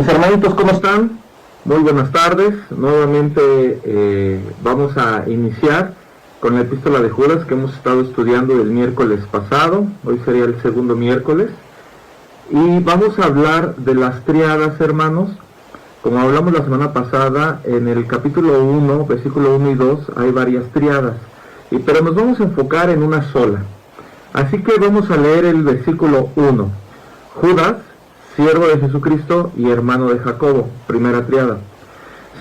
Mis hermanitos, ¿cómo están? Muy buenas tardes. Nuevamente vamos a iniciar con la epístola de Judas que hemos estado estudiando el miércoles pasado. Hoy sería el segundo miércoles. Y vamos a hablar de las tríadas, hermanos. Como hablamos la semana pasada, en el capítulo 1, versículo 1 y 2, hay varias tríadas. Pero nos vamos a enfocar en una sola. Así que vamos a leer el versículo 1. Judas, siervo de Jesucristo y hermano de Jacobo, primera tríada.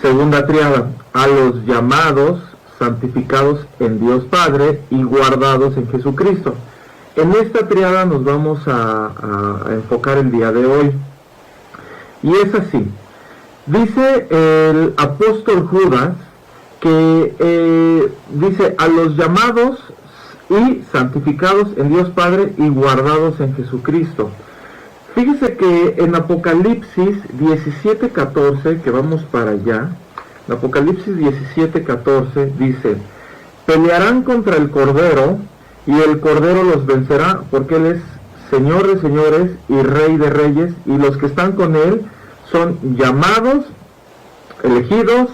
Segunda tríada, a los llamados, santificados en Dios Padre y guardados en Jesucristo. En esta tríada nos vamos a enfocar el día de hoy. Y es así. Dice el apóstol Judas que dice a los llamados y santificados en Dios Padre y guardados en Jesucristo. Fíjese que en Apocalipsis 17:14, que vamos para allá, en Apocalipsis 17:14 dice: pelearán contra el Cordero, y el Cordero los vencerá, porque Él es Señor de señores y Rey de reyes, y los que están con Él son llamados, elegidos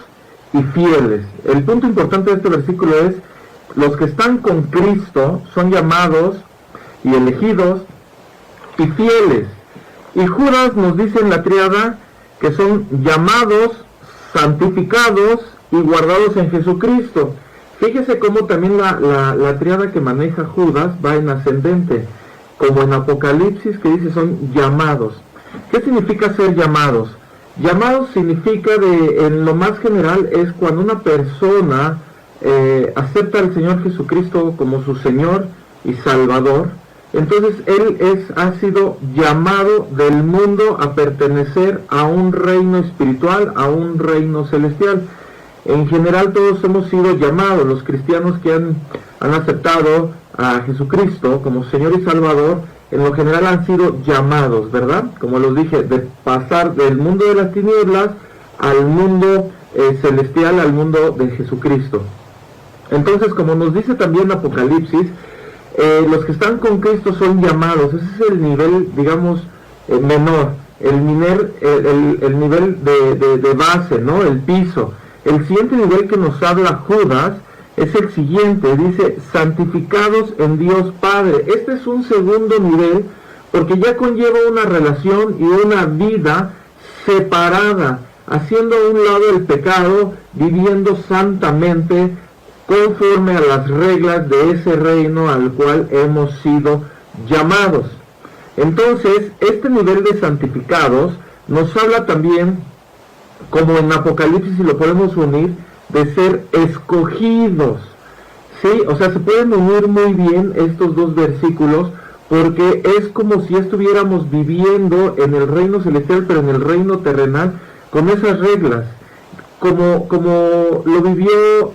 y fieles. El punto importante de este versículo es: los que están con Cristo son llamados y elegidos y fieles. Y Judas nos dice en la tríada que son llamados, santificados y guardados en Jesucristo. Fíjese cómo también la tríada que maneja Judas va en ascendente, como en Apocalipsis que dice son llamados. ¿Qué significa ser llamados? Llamados significa, en lo más general, es cuando una persona acepta al Señor Jesucristo como su Señor y Salvador. Entonces Él ha sido llamado del mundo a pertenecer a un reino espiritual, a un reino celestial. En general todos hemos sido llamados, los cristianos que han aceptado a Jesucristo como Señor y Salvador, en lo general han sido llamados, ¿verdad? Como los dije, de pasar del mundo de las tinieblas al mundo celestial, al mundo de Jesucristo. Entonces, como nos dice también Apocalipsis, los que están con Cristo son llamados. Ese es el nivel, digamos, menor, el nivel de base, ¿no? El piso. El siguiente nivel que nos habla Judas es el siguiente, dice, santificados en Dios Padre. Este es un segundo nivel, porque ya conlleva una relación y una vida separada, haciendo a un lado el pecado, viviendo santamente, conforme a las reglas de ese reino al cual hemos sido llamados. Entonces, este nivel de santificados nos habla también, como en Apocalipsis, y lo podemos unir, de ser escogidos. ¿Sí? O sea, se pueden unir muy bien estos dos versículos, porque es como si estuviéramos viviendo en el reino celestial, pero en el reino terrenal, con esas reglas. Como lo vivió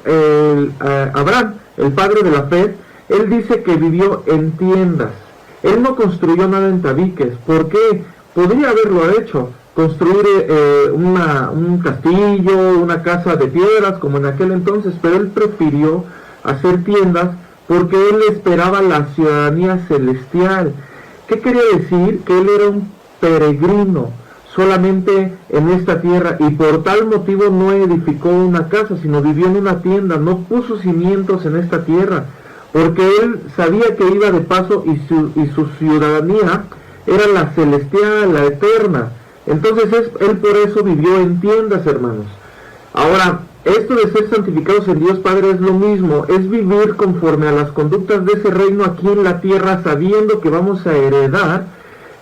Abraham, el padre de la fe. Él dice que vivió en tiendas. Él no construyó nada en tabiques. ¿Por qué? Podría haberlo hecho, construir un castillo, una casa de piedras como en aquel entonces, pero él prefirió hacer tiendas porque él esperaba la ciudadanía celestial. ¿Qué quería decir? Que él era un peregrino solamente en esta tierra, y por tal motivo no edificó una casa, sino vivió en una tienda, no puso cimientos en esta tierra, porque él sabía que iba de paso, y su ciudadanía era la celestial, la eterna. Entonces él por eso vivió en tiendas, hermanos. Ahora, esto de ser santificados en Dios Padre es lo mismo, es vivir conforme a las conductas de ese reino aquí en la tierra, sabiendo que vamos a heredar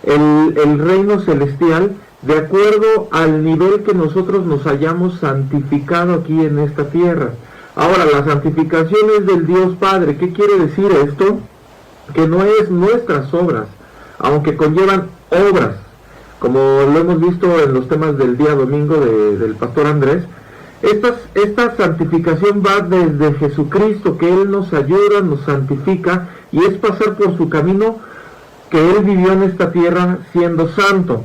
el reino celestial, de acuerdo al nivel que nosotros nos hayamos santificado aquí en esta tierra. Ahora, la santificación es del Dios Padre. ¿Qué quiere decir esto? Que no es nuestras obras, aunque conllevan obras, como lo hemos visto en los temas del día domingo del pastor Andrés. Esta santificación va desde Jesucristo, que Él nos ayuda, nos santifica, y es pasar por su camino que Él vivió en esta tierra siendo santo.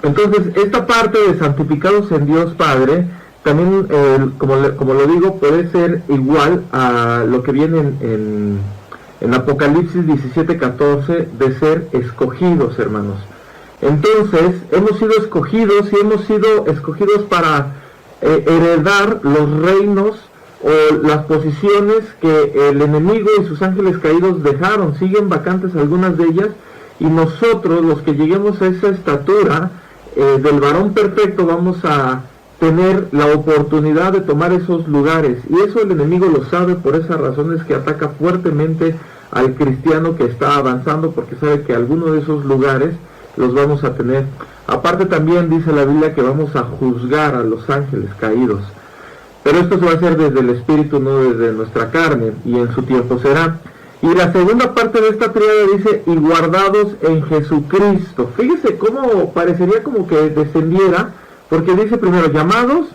Entonces, esta parte de santificados en Dios Padre, también, como lo digo, puede ser igual a lo que viene en Apocalipsis 17:14, de ser escogidos, hermanos. Entonces, hemos sido escogidos y hemos sido escogidos para heredar los reinos o las posiciones que el enemigo y sus ángeles caídos dejaron. Siguen vacantes algunas de ellas, y nosotros, los que lleguemos a esa estatura del varón perfecto, vamos a tener la oportunidad de tomar esos lugares. Y eso el enemigo lo sabe, por esas razones que ataca fuertemente al cristiano que está avanzando, porque sabe que algunos de esos lugares los vamos a tener. Aparte, también dice la Biblia que vamos a juzgar a los ángeles caídos, pero esto se va a hacer desde el Espíritu, no desde nuestra carne, y en su tiempo será. Y la segunda parte de esta tríada dice, y guardados en Jesucristo. Fíjese cómo parecería como que descendiera, porque dice primero llamados,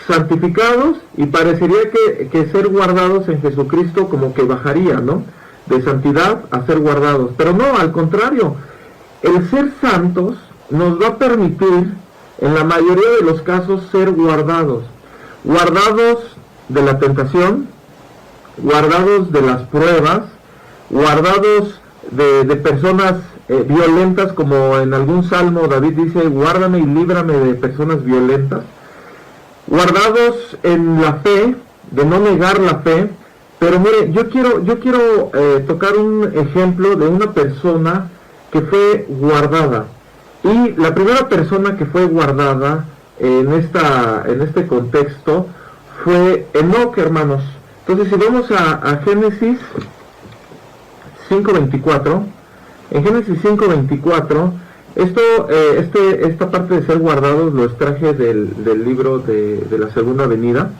santificados, y parecería que ser guardados en Jesucristo como que bajaría, ¿no? De santidad a ser guardados. Pero no, al contrario, el ser santos nos va a permitir, en la mayoría de los casos, ser guardados. Guardados de la tentación, guardados de las pruebas, guardados de personas violentas, como en algún salmo David dice, guárdame y líbrame de personas violentas, guardados en la fe, de no negar la fe. Pero mire, yo quiero tocar un ejemplo de una persona que fue guardada. Y la primera persona que fue guardada en este contexto fue Enoc, hermanos. Entonces, si vamos a Génesis 5:24, en Génesis 5:24, esta parte de ser guardados lo extraje del libro de la segunda venida,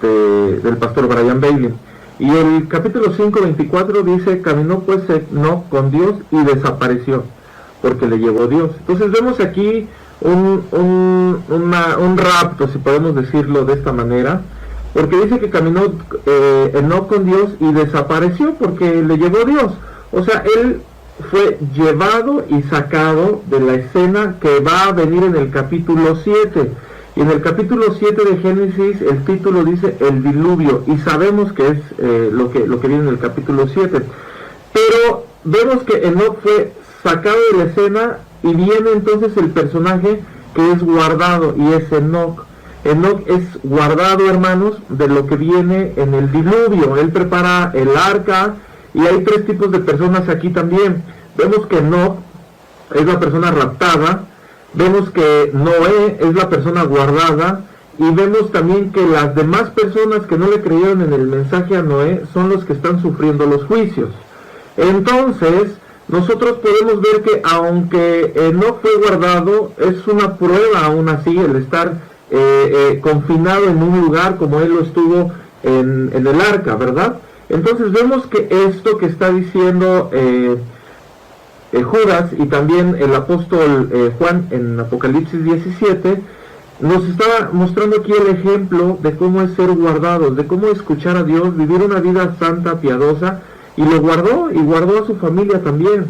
del pastor Brian Bailey. Y el capítulo 5:24 dice, caminó pues Enoc con Dios y desapareció, porque le llevó Dios. Entonces vemos aquí un rapto, si podemos decirlo de esta manera, porque dice que caminó Enoc con Dios y desapareció porque le llevó Dios. O sea, él fue llevado y sacado de la escena que va a venir en el capítulo 7. Y en el capítulo 7 de Génesis el título dice el diluvio, y sabemos que es lo que viene en el capítulo 7. Pero vemos que Enoc fue sacado de la escena, y viene entonces el personaje que es guardado, y es Enoc. Enoc es guardado, hermanos, de lo que viene en el diluvio. Él prepara el arca, y hay tres tipos de personas aquí también. Vemos que Enoc es la persona raptada, vemos que Noé es la persona guardada, y vemos también que las demás personas que no le creyeron en el mensaje a Noé son los que están sufriendo los juicios. Entonces, nosotros podemos ver que aunque Enoc fue guardado, es una prueba aún así el estar confinado en un lugar como él lo estuvo en el arca, ¿verdad? Entonces vemos que esto que está diciendo Judas y también el apóstol Juan en Apocalipsis 17, nos está mostrando aquí el ejemplo de cómo es ser guardados, de cómo escuchar a Dios, vivir una vida santa, piadosa, y lo guardó, y guardó a su familia también.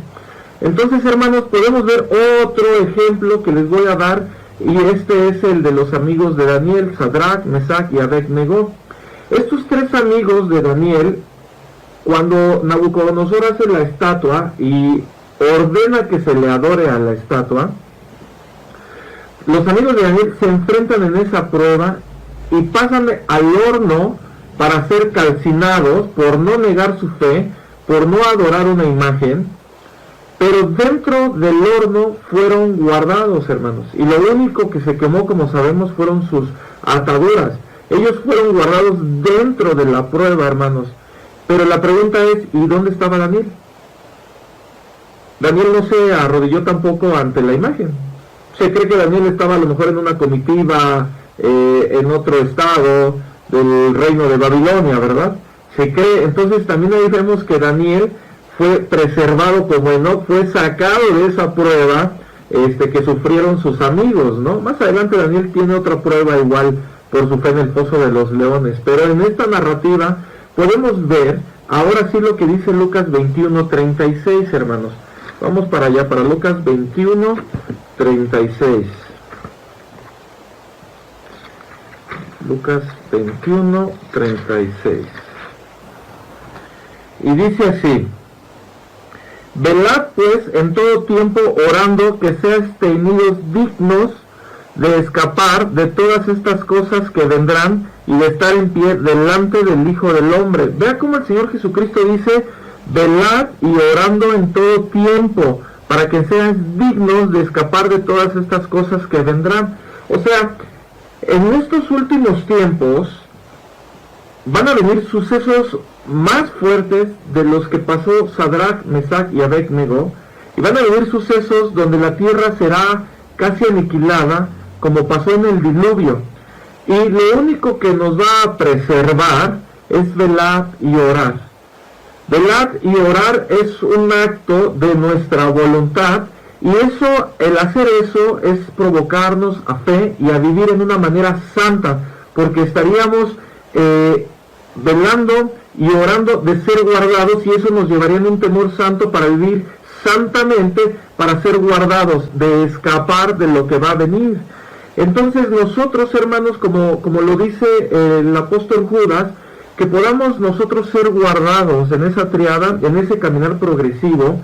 Entonces, hermanos, podemos ver otro ejemplo que les voy a dar, y este es el de los amigos de Daniel, Sadrach, Mesach y Abed-Nego. Estos tres amigos de Daniel, cuando Nabucodonosor hace la estatua y ordena que se le adore a la estatua, los amigos de Daniel se enfrentan en esa prueba y pasan al horno para ser calcinados por no negar su fe, por no adorar una imagen. Pero dentro del horno fueron guardados, hermanos, y lo único que se quemó, como sabemos, fueron sus ataduras. Ellos fueron guardados dentro de la prueba, hermanos. Pero la pregunta es, ¿y dónde estaba Daniel? Daniel no se arrodilló tampoco ante la imagen. Se cree que Daniel estaba a lo mejor en una comitiva en otro estado del reino de Babilonia, ¿verdad? Se cree. Entonces también ahí vemos que Daniel fue preservado como Enoc, fue sacado de esa prueba que sufrieron sus amigos, ¿no? Más adelante Daniel tiene otra prueba igual por su fe en el foso de los leones, pero en esta narrativa podemos ver ahora sí lo que dice Lucas 21:36, hermanos. Vamos para allá, para Lucas 21:36. Lucas 21:36. Y dice así: Velad pues en todo tiempo orando que seáis tenidos dignos de escapar de todas estas cosas que vendrán y de estar en pie delante del Hijo del Hombre. Vea cómo el Señor Jesucristo dice, velad y orando en todo tiempo, para que sean dignos de escapar de todas estas cosas que vendrán. O sea, en estos últimos tiempos van a venir sucesos más fuertes de los que pasó Sadrach, Mesach y Abednego, y van a venir sucesos donde la tierra será casi aniquilada, como pasó en el diluvio. Y lo único que nos va a preservar es velar y orar. Velar y orar es un acto de nuestra voluntad, y eso, el hacer eso, es provocarnos a fe y a vivir en una manera santa, porque estaríamos velando y orando de ser guardados, y eso nos llevaría en un temor santo para vivir santamente, para ser guardados, de escapar de lo que va a venir. Entonces nosotros, hermanos, como lo dice el apóstol Judas, que podamos nosotros ser guardados en esa triada, en ese caminar progresivo,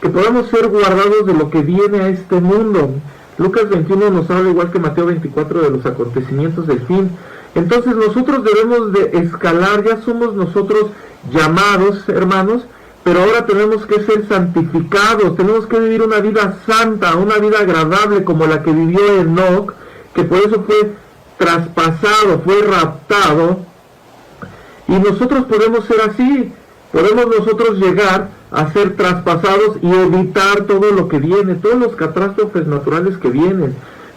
que podamos ser guardados de lo que viene a este mundo. Lucas 21 nos habla, igual que Mateo 24, de los acontecimientos del fin. Entonces nosotros debemos de escalar, ya somos nosotros llamados, hermanos, pero ahora tenemos que ser santificados, tenemos que vivir una vida santa, una vida agradable como la que vivió Enoc, que por eso fue traspasado, fue raptado. Y nosotros podemos ser así, podemos nosotros llegar a ser traspasados y evitar todo lo que viene, todos los catástrofes naturales que vienen.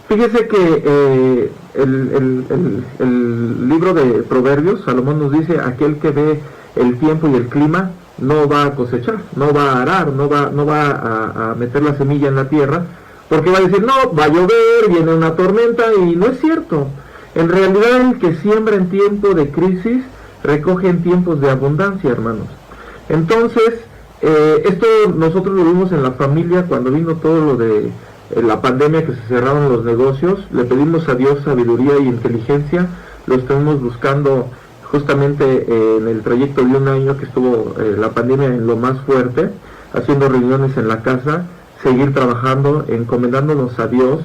Fíjese que el libro de Proverbios, Salomón nos dice, aquel que ve el tiempo y el clima no va a cosechar, no va a arar, no va a meter la semilla en la tierra, porque va a decir, no, va a llover, viene una tormenta, y no es cierto. En realidad el que siembra en tiempo de crisis, recoge en tiempos de abundancia, hermanos. Entonces, esto nosotros lo vimos en la familia cuando vino todo lo de la pandemia, que se cerraron los negocios. Le pedimos a Dios sabiduría y inteligencia, lo estuvimos buscando justamente en el trayecto de un año que estuvo la pandemia en lo más fuerte, haciendo reuniones en la casa, seguir trabajando, encomendándonos a Dios,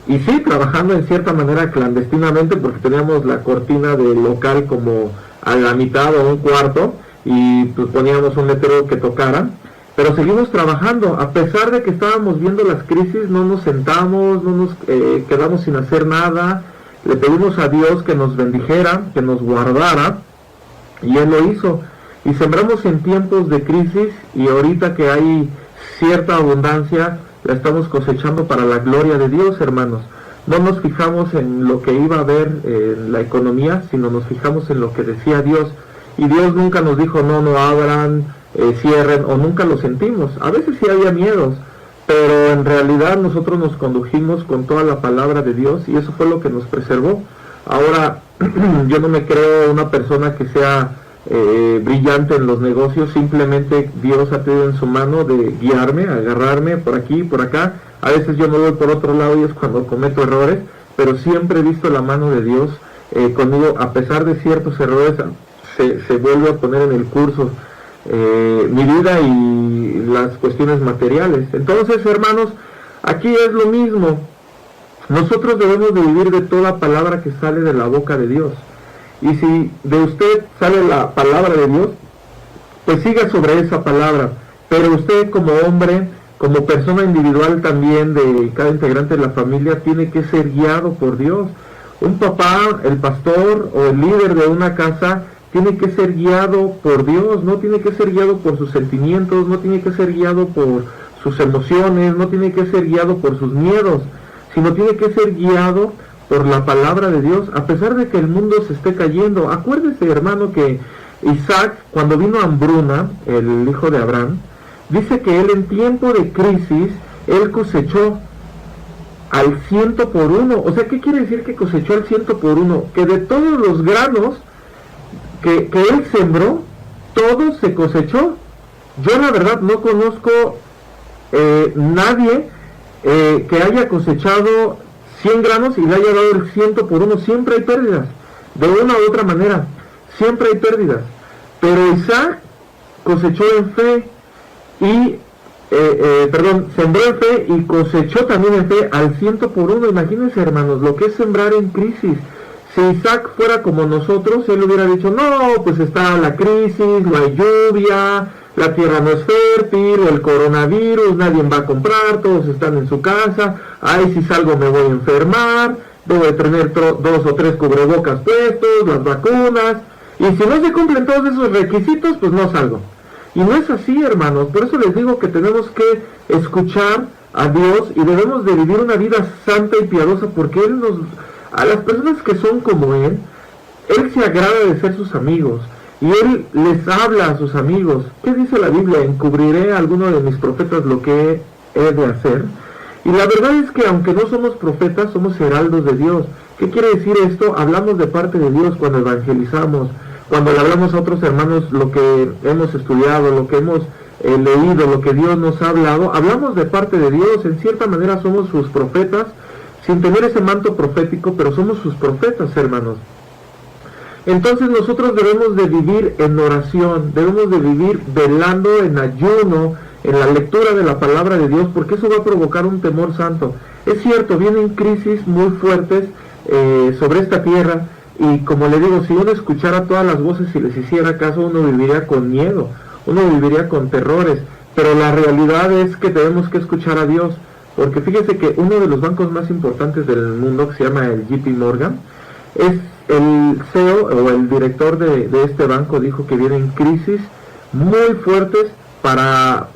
y sí, trabajando en cierta manera clandestinamente, porque teníamos la cortina del local como a la mitad o un cuarto, y pues poníamos un letrero que tocara, pero seguimos trabajando, a pesar de que estábamos viendo las crisis. No nos sentamos, no nos quedamos sin hacer nada. Le pedimos a Dios que nos bendijera, que nos guardara, y Él lo hizo. Y sembramos en tiempos de crisis, y ahorita que hay cierta abundancia, la estamos cosechando para la gloria de Dios, hermanos. No nos fijamos en lo que iba a haber en la economía, sino nos fijamos en lo que decía Dios. Y Dios nunca nos dijo, no abran, cierren, o nunca lo sentimos. A veces sí había miedos, pero en realidad nosotros nos condujimos con toda la palabra de Dios, y eso fue lo que nos preservó. Ahora, yo no me creo una persona que sea brillante en los negocios. Simplemente Dios ha tenido en su mano de guiarme, agarrarme por aquí y por acá. A veces yo me voy por otro lado y es cuando cometo errores, pero siempre he visto la mano de Dios conmigo. A pesar de ciertos errores, se vuelve a poner en el curso mi vida y las cuestiones materiales. Entonces, hermanos, aquí es lo mismo. Nosotros debemos de vivir de toda palabra que sale de la boca de Dios. Y si de usted sale la palabra de Dios, pues siga sobre esa palabra. Pero usted, como hombre, como persona individual también de cada integrante de la familia, tiene que ser guiado por Dios. Un papá, el pastor o el líder de una casa tiene que ser guiado por Dios, no tiene que ser guiado por sus sentimientos, no tiene que ser guiado por sus emociones, no tiene que ser guiado por sus miedos, sino tiene que ser guiado por la palabra de Dios, a pesar de que el mundo se esté cayendo. Acuérdese, hermano, que Isaac, cuando vino hambruna, el hijo de Abraham, dice que él en tiempo de crisis, él cosechó al 100%. O sea, ¿qué quiere decir que cosechó al 100%? Que de todos los granos que él sembró, todo se cosechó. Yo la verdad no conozco nadie que haya cosechado 100 granos y le haya dado el 100%. Siempre hay pérdidas, de una u otra manera, siempre hay pérdidas. Pero Isaac cosechó en fe, y sembró en fe y cosechó también en fe al 100 por 1. Imagínense, hermanos, lo que es sembrar en crisis. Si Isaac fuera como nosotros, él hubiera dicho, no, pues está la crisis, no hay lluvia, la tierra no es fértil, el coronavirus, nadie va a comprar, todos están en su casa, ay, si salgo me voy a enfermar, debo de tener 2 o 3 cubrebocas puestos, las vacunas, y si no se cumplen todos esos requisitos, pues no salgo. Y no es así, hermanos. Por eso les digo que tenemos que escuchar a Dios y debemos de vivir una vida santa y piadosa, porque a las personas que son como Él se agrada de ser sus amigos y Él les habla a sus amigos. ¿Qué dice la Biblia? Encubriré a alguno de mis profetas lo que he de hacer. Y la verdad es que aunque no somos profetas, somos heraldos de Dios. ¿Qué quiere decir esto? Hablamos de parte de Dios cuando evangelizamos, cuando le hablamos a otros hermanos lo que hemos estudiado, lo que hemos leído, lo que Dios nos ha hablado. Hablamos de parte de Dios. En cierta manera somos sus profetas, sin tener ese manto profético, pero somos sus profetas, hermanos. Entonces nosotros debemos de vivir en oración, debemos de vivir velando en ayuno, en la lectura de la palabra de Dios, porque eso va a provocar un temor santo. Es cierto, vienen crisis muy fuertes sobre esta tierra, y como le digo, si uno escuchara todas las voces y les hiciera caso, uno viviría con miedo, uno viviría con terrores, pero la realidad es que tenemos que escuchar a Dios, porque fíjese que uno de los bancos más importantes del mundo, que se llama el JP Morgan, es el CEO o el director de este banco, dijo que vienen crisis muy fuertes para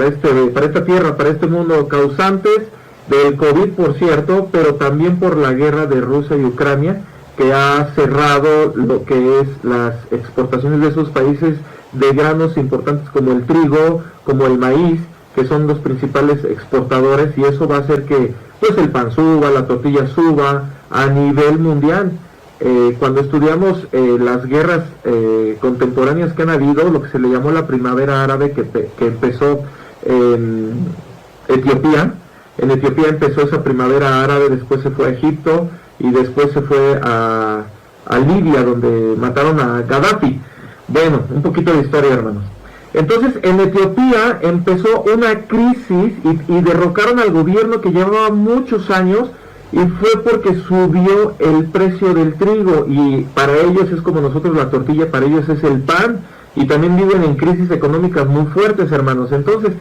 esta tierra, para este mundo, causantes del COVID, por cierto, pero también por la guerra de Rusia y Ucrania, que ha cerrado lo que es las exportaciones de esos países de granos importantes como el trigo, como el maíz, que son los principales exportadores, y eso va a hacer que pues el pan suba, la tortilla suba a nivel mundial. Cuando estudiamos las guerras contemporáneas que han habido, lo que se le llamó la primavera árabe, que empezó en Etiopía. En Etiopía empezó esa primavera árabe, después se fue a Egipto y después se fue a Libia, donde mataron a Gaddafi. Bueno, un poquito de historia, hermanos. Entonces, en Etiopía empezó una crisis y derrocaron al gobierno que llevaba muchos años, y fue porque subió el precio del trigo, y para ellos es como nosotros la tortilla, para ellos es el pan, y también viven en crisis económicas muy fuertes, hermanos. Entonces,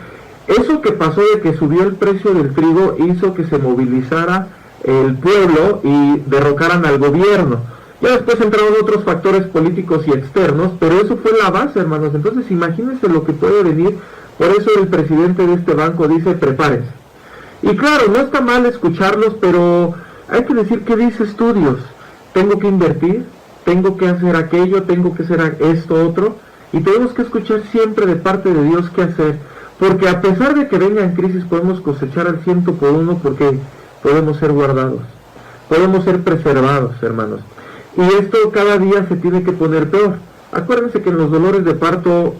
eso que pasó de que subió el precio del trigo hizo que se movilizara el pueblo y derrocaran al gobierno. Ya después entraron otros factores políticos y externos, pero eso fue la base, hermanos. Entonces imagínense lo que puede venir. Por eso el presidente de este banco dice, prepárense. Y claro, no está mal escucharlos, pero hay que decir que dice estudios. Tengo que invertir, tengo que hacer aquello, tengo que hacer esto, otro. Y tenemos que escuchar siempre de parte de Dios qué hacer. Porque a pesar de que vengan crisis, podemos cosechar al 100 por 1, porque podemos ser guardados. Podemos ser preservados, hermanos. Y esto cada día se tiene que poner peor. Acuérdense que en los dolores de parto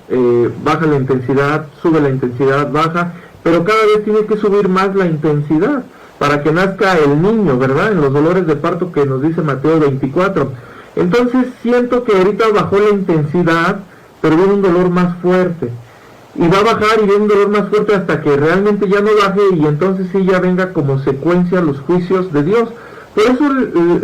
baja la intensidad, sube la intensidad, baja, pero cada vez tiene que subir más la intensidad para que nazca el niño, ¿verdad? En los dolores de parto que nos dice Mateo 24. Entonces siento que ahorita bajó la intensidad, pero viene un dolor más fuerte. Y va a bajar y viene un dolor más fuerte hasta que realmente ya no baje, y entonces sí ya venga como secuencia los juicios de Dios. Por eso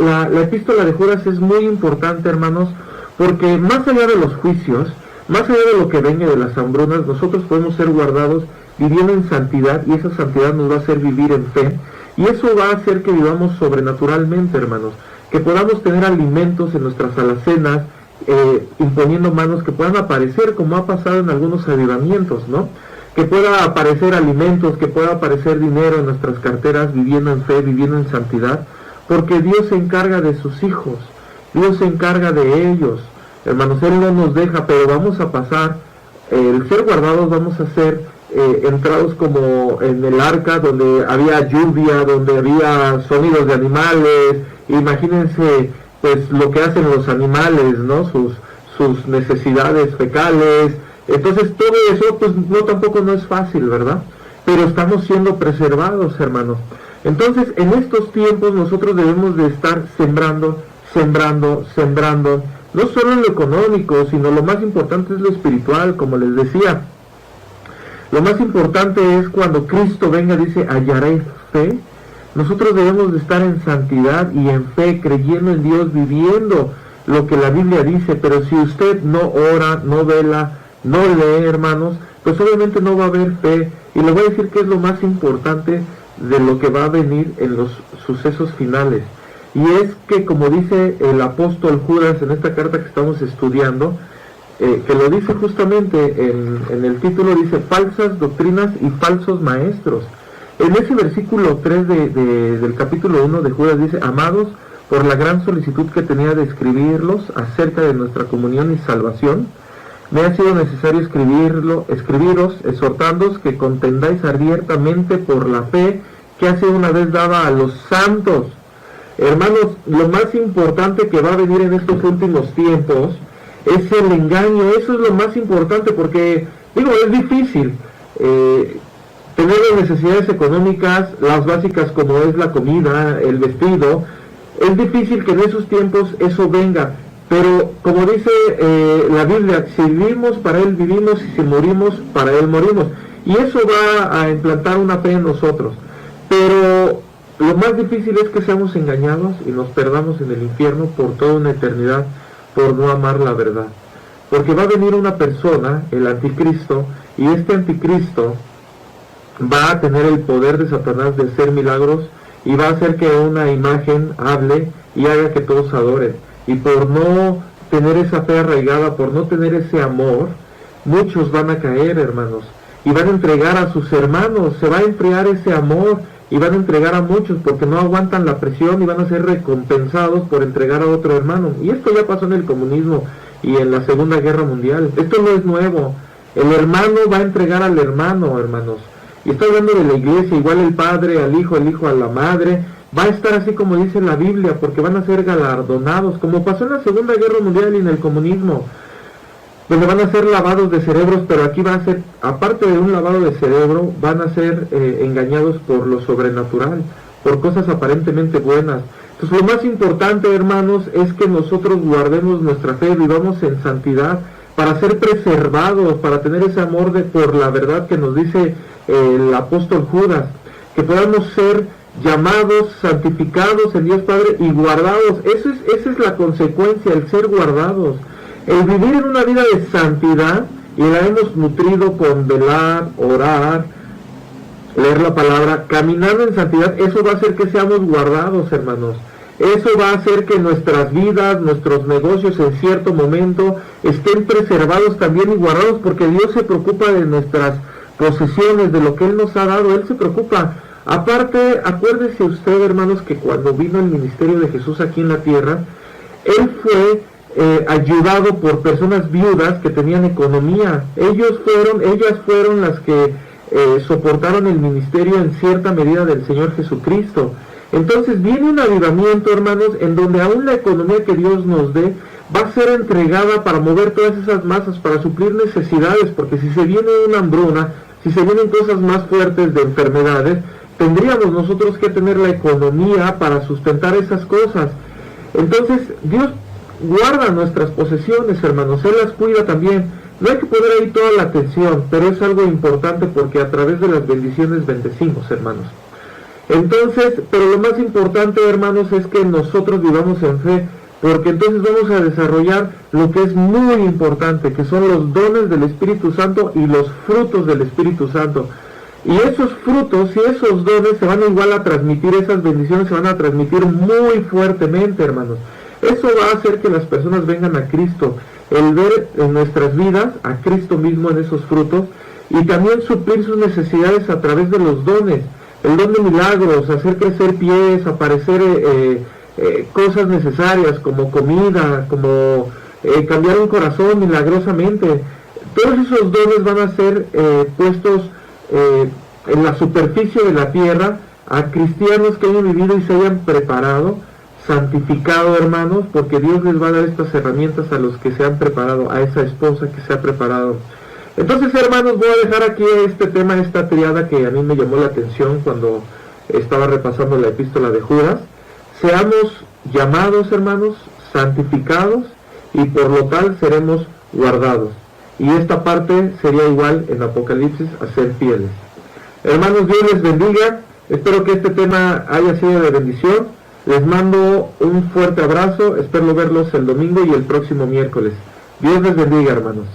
la epístola de Judas es muy importante, hermanos, porque más allá de los juicios, más allá de lo que venga de las hambrunas, nosotros podemos ser guardados viviendo en santidad, y esa santidad nos va a hacer vivir en fe, y eso va a hacer que vivamos sobrenaturalmente, hermanos, que podamos tener alimentos en nuestras alacenas, imponiendo manos, que puedan aparecer como ha pasado en algunos avivamientos, ¿no? Que pueda aparecer alimentos, que pueda aparecer dinero en nuestras carteras, viviendo en fe, viviendo en santidad, porque Dios se encarga de sus hijos, Dios se encarga de ellos, hermanos. Él no nos deja, pero vamos a pasar, el ser guardados, vamos a ser entrados como en el arca, donde había lluvia, donde había sonidos de animales. Imagínense pues lo que hacen los animales, ¿no? Sus necesidades fecales. Entonces todo eso pues tampoco no es fácil, ¿verdad? Pero estamos siendo preservados, hermanos. Entonces, en estos tiempos nosotros debemos de estar sembrando, no solo en lo económico, sino lo más importante es lo espiritual, como les decía. Lo más importante es cuando Cristo venga, dice, hallaré fe. Nosotros debemos de estar en santidad y en fe, creyendo en Dios, viviendo lo que la Biblia dice. Pero si usted no ora, no vela, no lee, hermanos, pues obviamente no va a haber fe. Y le voy a decir que es lo más importante de lo que va a venir en los sucesos finales. Y es que, como dice el apóstol Judas en esta carta que estamos estudiando, que lo dice justamente en el título, dice falsas doctrinas y falsos maestros. En ese versículo 3 del capítulo 1 de Judas dice: amados, por la gran solicitud que tenía de escribirlos acerca de nuestra comunión y salvación, me ha sido necesario escribiros, exhortándoos que contendáis abiertamente por la fe que ha sido una vez dada a los santos. Hermanos, lo más importante que va a venir en estos últimos tiempos es el engaño. Eso es lo más importante, porque, digo, es difícil tener las necesidades económicas, las básicas como es la comida, el vestido. Es difícil que en esos tiempos eso venga, pero como dice la Biblia, si vivimos, para Él vivimos, y si morimos, para Él morimos. Y eso va a implantar una fe en nosotros. Pero lo más difícil es que seamos engañados y nos perdamos en el infierno por toda una eternidad, por no amar la verdad. Porque va a venir una persona, el anticristo, y este anticristo va a tener el poder de Satanás de hacer milagros, y va a hacer que una imagen hable y haga que todos adoren. Y por no tener esa fe arraigada, por no tener ese amor, muchos van a caer, hermanos, y van a entregar a sus hermanos. Se va a enfriar ese amor y van a entregar a muchos porque no aguantan la presión y van a ser recompensados por entregar a otro hermano. Y esto ya pasó en el comunismo y en la Segunda Guerra Mundial. Esto no es nuevo. El hermano va a entregar al hermano, hermanos. Y está hablando de la iglesia, igual el padre al hijo, el hijo a la madre. Va a estar así como dice la Biblia, porque van a ser galardonados, como pasó en la Segunda Guerra Mundial y en el comunismo, donde van a ser lavados de cerebros. Pero aquí va a ser, aparte de un lavado de cerebro, van a ser engañados por lo sobrenatural, por cosas aparentemente buenas. Entonces lo más importante, hermanos, es que nosotros guardemos nuestra fe, vivamos en santidad, para ser preservados, para tener ese amor por la verdad que nos dice el apóstol Judas, que podamos ser llamados, santificados en Dios Padre y guardados. Esa es la consecuencia, el ser guardados, el vivir en una vida de santidad, y la hemos nutrido con velar, orar, leer la palabra, caminando en santidad. Eso va a hacer que seamos guardados, hermanos. Eso va a hacer que nuestras vidas, nuestros negocios en cierto momento estén preservados también y guardados, porque Dios se preocupa de nuestras posesiones, de lo que Él nos ha dado. Él se preocupa. Aparte, acuérdese usted, hermanos, que cuando vino el ministerio de Jesús aquí en la tierra, Él fue ayudado por personas viudas que tenían economía. Ellas fueron las que soportaron el ministerio en cierta medida del Señor Jesucristo. Entonces viene un avivamiento, hermanos, en donde aún la economía que Dios nos dé va a ser entregada para mover todas esas masas, para suplir necesidades, porque si se viene una hambruna, si se vienen cosas más fuertes de enfermedades, tendríamos nosotros que tener la economía para sustentar esas cosas. Entonces Dios guarda nuestras posesiones, hermanos, Él las cuida también. No hay que poner ahí toda la atención, pero es algo importante, porque a través de las bendiciones bendecimos, hermanos. Entonces, pero lo más importante, hermanos, es que nosotros vivamos en fe, porque entonces vamos a desarrollar lo que es muy importante, que son los dones del Espíritu Santo y los frutos del Espíritu Santo. Y esos frutos y esos dones se van a igual a transmitir, esas bendiciones se van a transmitir muy fuertemente, hermanos. Eso va a hacer que las personas vengan a Cristo, el ver en nuestras vidas a Cristo mismo en esos frutos, y también suplir sus necesidades a través de los dones. El don de milagros, hacer crecer pies, aparecer cosas necesarias como comida, como cambiar un corazón milagrosamente. Todos esos dones van a ser puestos en la superficie de la tierra a cristianos que hayan vivido y se hayan preparado, santificado, hermanos, porque Dios les va a dar estas herramientas a los que se han preparado, a esa esposa que se ha preparado. Entonces, hermanos, voy a dejar aquí este tema, esta triada que a mí me llamó la atención cuando estaba repasando la epístola de Judas. Seamos llamados, hermanos, santificados, y por lo tal seremos guardados. y esta parte sería igual en Apocalipsis, a ser fieles. Hermanos, Dios les bendiga. Espero que este tema haya sido de bendición. Les mando un fuerte abrazo. Espero verlos el domingo y el próximo miércoles. Dios les bendiga, hermanos.